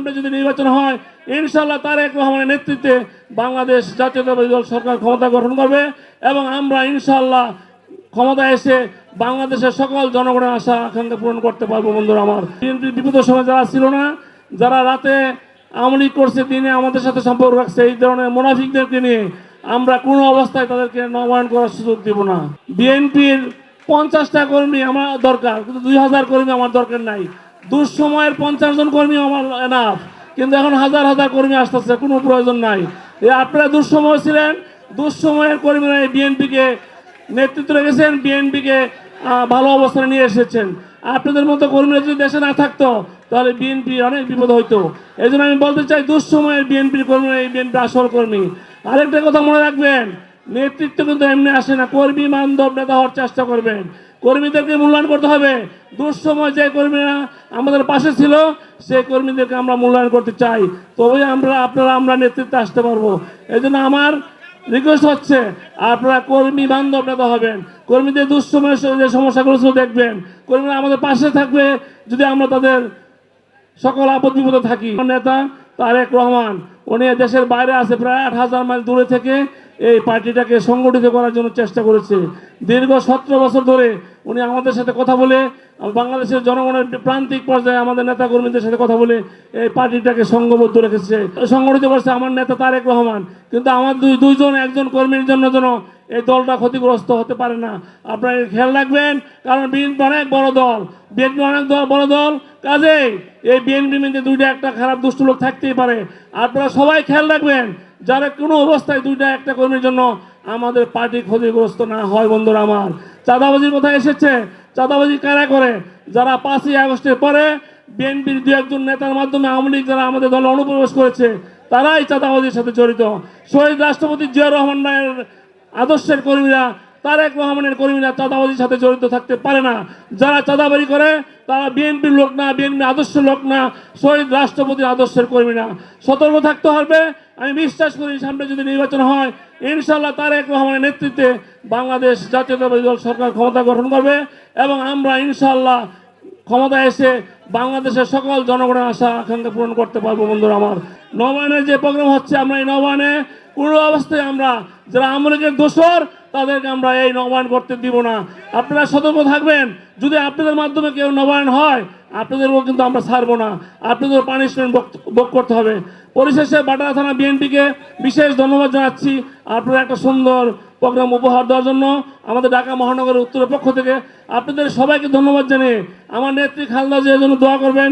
সামনে যদি নির্বাচন হয় ইনশাআল্লাহ তারেক রহমানের নেতৃত্বে বাংলাদেশ জাতীয়তাবাদী দল সরকার ক্ষমতা গঠন করবে এবং আমরা ইনশাআল্লাহ ক্ষমতায় এসে বাংলাদেশের সকল জনগণের আশা আকাঙ্ক্ষা পূরণ করতে পারবো। বন্ধুরা আমার, বিএনপির বিপদের সময় যারা ছিল না, যারা রাতে আওয়ামী লীগ করছে, দিনে আমাদের সাথে সম্পর্ক রাখছে, এই ধরনের মুনাফিকদেরকে নিয়ে আমরা কোনো অবস্থায় তাদেরকে নবায়ন করার সুযোগ দিব না। বিএনপির 50টা কর্মী আমার দরকার, কিন্তু 2000 কর্মী আমার দরকার নাই। দুঃসময়ের 50 জন কর্মী আমার এনাফ, কিন্তু এখন হাজার হাজার কর্মী আসতেছে, কোনো প্রয়োজন নাই। আপনারা দুঃসময় ছিলেন, দুঃসময়ের কর্মীরা এই বিএনপিকে নেতৃত্ব রেখেছেন, বিএনপিকে ভালো অবস্থানে নিয়ে এসেছেন। আপনাদের মতো কর্মীরা যদি দেশে না থাকতো তাহলে বিএনপি অনেক বিপদ হইতো। এই জন্য আমি বলতে চাই, দুঃসময়ের বিএনপির কর্মীরা এই বিএনপি আসল কর্মী। আরেকটা কথা মনে রাখবেন, নেতৃত্ব কিন্তু এমনি আসে না, কর্মী বান্ধব নেতা হওয়ার চেষ্টা করবেন। কর্মীদেরকে মূল্যায়ন করতে হবে। দুঃসময় যে কর্মীরা আমাদের পাশে ছিল সেই কর্মীদেরকে আমরা মূল্যায়ন করতে চাই, তবেই আমরা নেতৃত্বে আসতে পারবো। এই জন্য আমার রিকোয়েস্ট হচ্ছে, আপনারা কর্মী বান্ধব নেতা হবেন, কর্মীদের দুঃসময়ের যে সমস্যাগুলো দেখবেন, কর্মীরা আমাদের পাশে থাকবে যদি আমরা তাদের সকল আপদ বিপদে থাকি। নেতা তারেক রহমান উনি দেশের বাইরে আছে, প্রায় 8000 মাইল দূরে থেকে এই পার্টিটাকে সংগঠিত করার জন্য চেষ্টা করেছে। দীর্ঘ 17 বছর ধরে উনি আমাদের সাথে কথা বলে, বাংলাদেশের জনগণের প্রান্তিক পর্যায়ে আমাদের নেতা কর্মীদের সাথে কথা বলে এই পার্টিটাকে সংঘবদ্ধ রেখেছে, সংগঠিত করেছে আমার নেতা তারেক রহমান। কিন্তু আমার একজন কর্মীর জন্য যেন এই দলটা ক্ষতিগ্রস্ত হতে পারে না, আপনারা খেয়াল রাখবেন। কারণ বিএনপি অনেক বড় দল, বিএনপি অনেক বড় দল, কাজেই এই বিএনপির মধ্যে দুইটা একটা খারাপ দুষ্ট লোক থাকতেই পারে। আপনারা সবাই খেয়াল রাখবেন যারা কোনো অবস্থায় দুইটা একটা কর্মীর জন্য আমাদের পার্টি ক্ষতিগ্রস্ত না হয়। বন্ধুরা আমার, চাঁদাবাজির কথা এসেছে, চাঁদাবাজি কারা করে? যারা 5ই আগস্টের পরে বিএনপির 2-1 নেতার মাধ্যমে আওয়ামী লীগ যারা আমাদের দলে অনুপ্রবেশ করেছে তারাই চাঁদাবাজির সাথে জড়িত। শহীদ রাষ্ট্রপতি জিয়া রহমানের আদর্শের কর্মীরা, তারেক রহমানের কর্মীরা চাঁদাবাজির সাথে জড়িত থাকতে পারে না। যারা চাঁদাবাজি করে তারা বিএনপির লোক না, বিএনপির আদর্শের লোক না, শহীদ রাষ্ট্রপতির আদর্শের কর্মী না। সতর্ক থাকতে হবে। আমি বিশ্বাস করি সামনে যদি নির্বাচন হয় ইনশাআল্লাহ তারেক রহমানের নেতৃত্বে বাংলাদেশ জাতীয়তাবাদী দল সরকার ক্ষমতা গঠন করবে এবং আমরা ইনশাআল্লাহ ক্ষমতায় এসে বাংলাদেশের সকল জনগণের আশা আকাঙ্ক্ষা পূরণ করতে পারবো। বন্ধুরা আমার, নবায়নের যে প্রোগ্রাম হচ্ছে, আমরা এই নবায়নে কোনো অবস্থায় আমরা যারা আওয়ামী লীগের দোসর তাদেরকে আমরা এই নবায়ন করতে দিব না। আপনারা সতর্ক থাকবেন, যদি আপনাদের মাধ্যমে কেউ নবায়ন হয় আপনাদেরও কিন্তু আমরা ছাড়বো না, আপনাদের পানিশমেন্ট ভোগ করতে হবে। পরিশেষে বাটারা থানা বিএনপিকে বিশেষ ধন্যবাদ জানাচ্ছি আপনারা একটা সুন্দর প্রোগ্রাম উপহার দেওয়ার জন্য। আমাদের ঢাকা মহানগরের উত্তরের পক্ষ থেকে আপনাদের সবাইকে ধন্যবাদ জানিয়ে আমার নেত্রী খালেদা জিয়ার জন্য দোয়া করবেন।